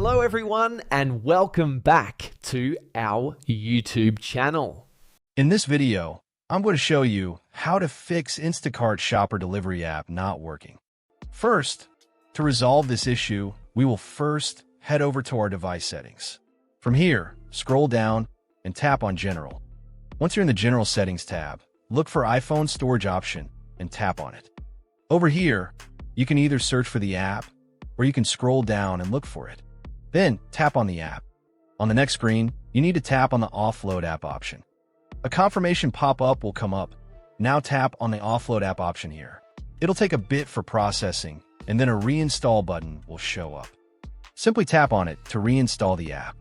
Hello everyone and welcome back to our YouTube channel. In this video, I'm going to show you how to fix Instacart shopper delivery app not working. First, to resolve this issue, we will first head over to our device settings. From here, scroll down and tap on General. Once you're in the General Settings tab, look for iPhone Storage option and tap on it. Over here, you can either search for the app or you can scroll down and look for it. Then tap on the app. On the next screen, you need to tap on the Offload app option. A confirmation pop-up will come up. Now tap on the Offload app option here. It'll take a bit for processing, and then a reinstall button will show up. Simply tap on it to reinstall the app.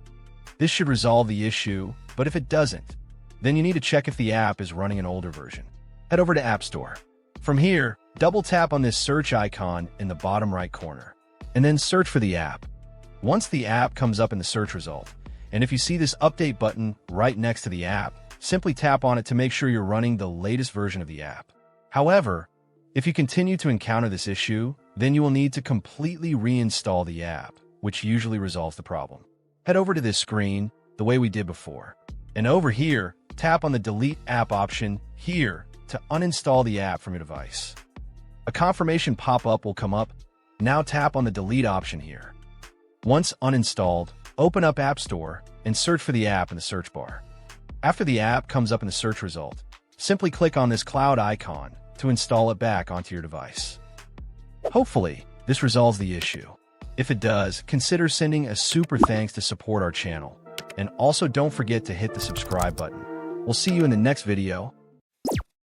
This should resolve the issue, but if it doesn't, then you need to check if the app is running an older version. Head over to App Store. From here, double tap on this search icon in the bottom right corner, and then search for the app. Once the app comes up in the search result, and if you see this update button right next to the app, simply tap on it to make sure you're running the latest version of the app. However, if you continue to encounter this issue, then you will need to completely reinstall the app, which usually resolves the problem. Head over to this screen the way we did before, and over here, tap on the Delete App option here to uninstall the app from your device. A confirmation pop-up will come up. Now tap on the Delete option here. Once uninstalled, open up App Store and search for the app in the search bar. After the app comes up in the search result, simply click on this cloud icon to install it back onto your device. Hopefully, this resolves the issue. If it does, consider sending a super thanks to support our channel. And also don't forget to hit the subscribe button. We'll see you in the next video.